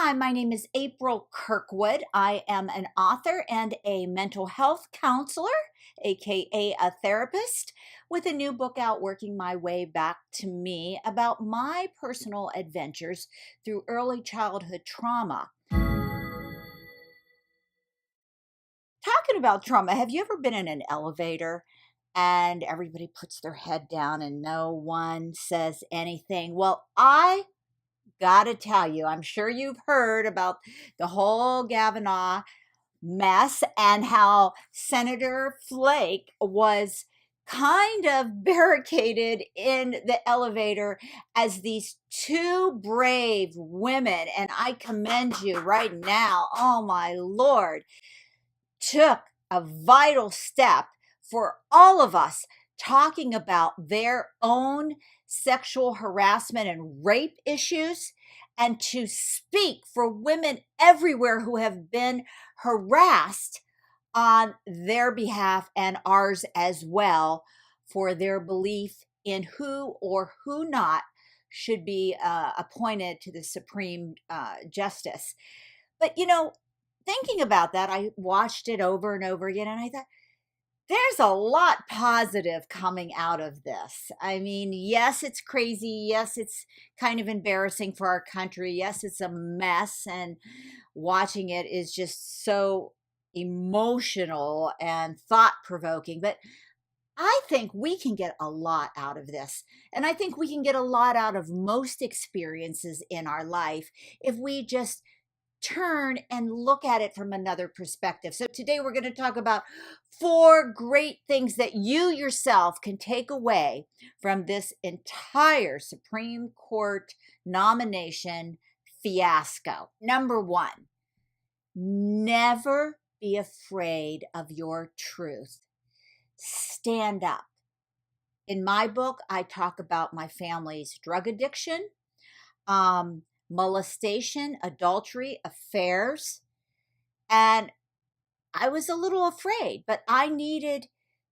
Hi, my name is April Kirkwood. I am an author and a mental health counselor, aka a therapist, with a new book out working my way back to me about my personal adventures through early childhood trauma. Talking about trauma, have you ever been in an elevator and everybody puts their head down and no one says anything? Well, I gotta tell you, I'm sure you've heard about the whole Kavanagh mess and how Senator Flake was kind of barricaded in the elevator as these two brave women. And I commend you right now. Oh my Lord, took a vital step for all of us talking about their own sexual harassment and rape issues, and to speak for women everywhere who have been harassed on their behalf and ours as well, for their belief in who or who not should be appointed to the Supreme Justice. But thinking about that, I watched it over and over again, and I thought, there's a lot positive coming out of this. I mean, yes, it's crazy. Yes, it's kind of embarrassing for our country. Yes, it's a mess, and watching it is just so emotional and thought-provoking. But I think we can get a lot out of this. And I think we can get a lot out of most experiences in our life if we just turn and look at it from another perspective. So today we're going to talk about 4 great things that you yourself can take away from this entire Supreme Court nomination fiasco. Number 1, never be afraid of your truth. Stand up. In my book, I talk about my family's drug addiction, molestation, adultery, affairs. And I was a little afraid, but I needed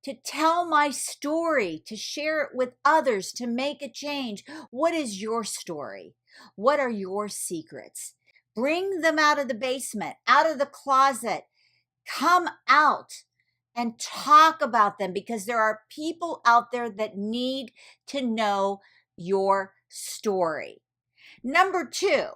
to tell my story, to share it with others, to make a change. What is your story? What are your secrets? Bring them out of the basement, out of the closet. Come out and talk about them, because there are people out there that need to know your story. Number 2,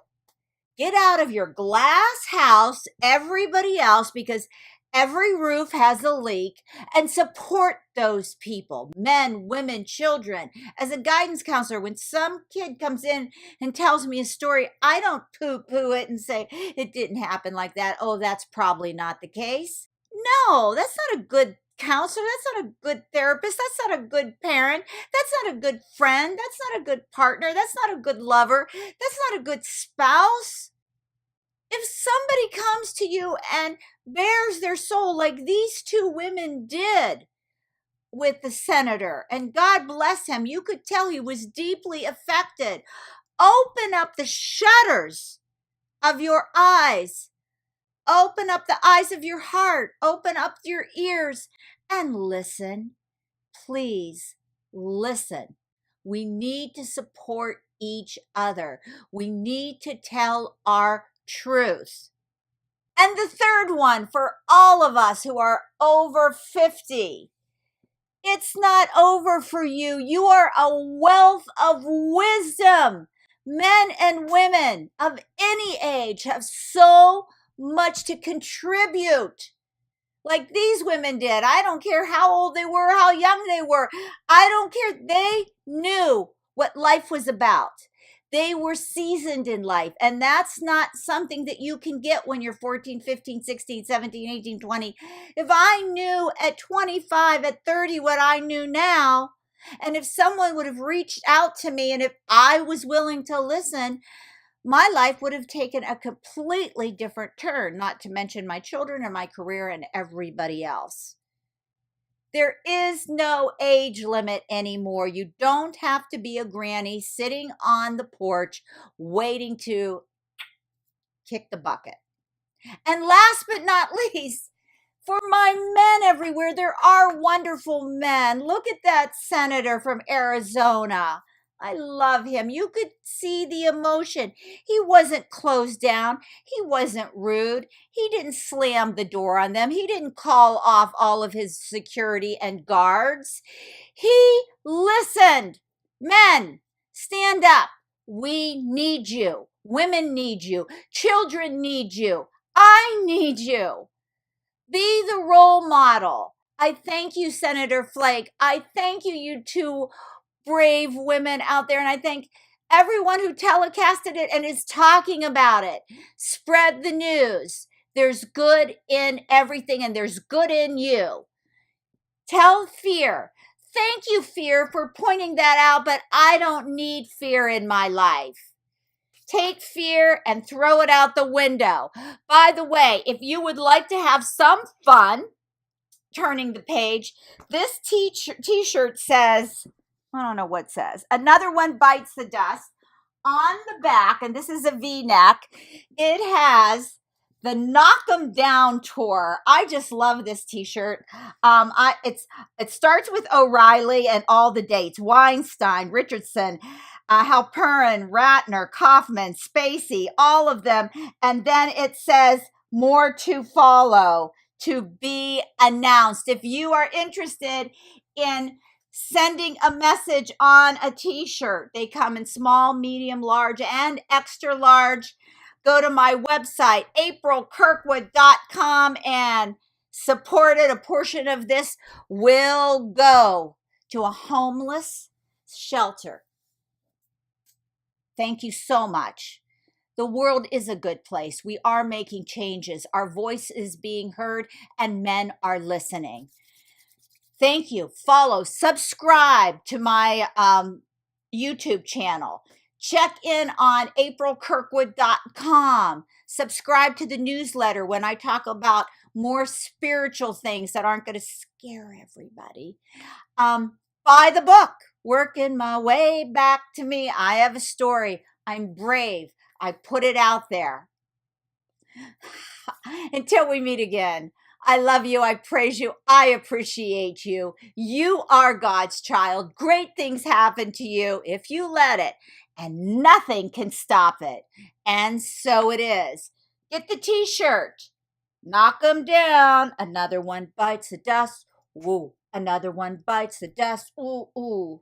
get out of your glass house, everybody else, because every roof has a leak, and support those people, men, women, children. As a guidance counselor, when some kid comes in and tells me a story, I don't poo-poo it and say, it didn't happen like that. Oh, that's probably not the case. No, that's not a good counselor. That's not a good therapist. That's not a good parent. That's not a good friend. That's not a good partner. That's not a good lover. That's not a good spouse. If somebody comes to you and bears their soul like these 2 women did with the senator, and God bless him, you could tell he was deeply affected. Open up the shutters of your eyes. Open up the eyes of your heart. Open up your ears and listen. Please listen. We need to support each other. We need to tell our truth. And the third one, for all of us who are over 50, it's not over for you. You are a wealth of wisdom. Men and women of any age have so much to contribute, like these women did. I don't care how old they were, how young they were. I don't care. They knew what life was about. They were seasoned in life, and that's not something that you can get when you're 14, 15, 16, 17, 18, 20. If I knew at 25, at 30 what I knew now, and if someone would have reached out to me, and if I was willing to listen, my life would have taken a completely different turn, not to mention my children and my career and everybody else. There is no age limit anymore. You don't have to be a granny sitting on the porch waiting to kick the bucket. And last but not least, for my men everywhere, there are wonderful men. Look at that senator from Arizona. I love him. You could see the emotion. He wasn't closed down. He wasn't rude. He didn't slam the door on them. He didn't call off all of his security and guards. He listened. Men, stand up. We need you. Women need you. Children need you. I need you. Be the role model. I thank you, Senator Flake. I thank you, you two brave women out there. And I thank everyone who telecasted it and is talking about it. Spread the news. There's good in everything, and there's good in you. Tell fear. Thank you, fear, for pointing that out, but I don't need fear in my life. Take fear and throw it out the window. By the way, if you would like to have some fun turning the page, this t-shirt says, I don't know what it says, another one bites the dust. On the back, and this is a V-neck, it has the Knock 'em Down tour. I just love this t-shirt. It starts with O'Reilly and all the dates: Weinstein, Richardson, Halperin, Ratner, Kaufman, Spacey, all of them. And then it says more to follow, to be announced. If you are interested in sending a message on a t-shirt, they come in small, medium, large, and extra large. Go to my website, AprilKirkwood.com, and support it. A portion of this will go to a homeless shelter. Thank you so much. The world is a good place. We are making changes. Our voice is being heard, and men are listening. Thank you. Follow, subscribe to my YouTube channel. Check in on AprilKirkwood.com. Subscribe to the newsletter when I talk about more spiritual things that aren't going to scare everybody. Buy the book, Working My Way Back to Me. I have a story. I'm brave. I put it out there. Until we meet again, I love you. I praise you. I appreciate you. You are God's child. Great things happen to you if you let it, and nothing can stop it. And so it is. Get the t-shirt. Knock 'em down. Another one bites the dust. Woo. Another one bites the dust. Ooh, ooh.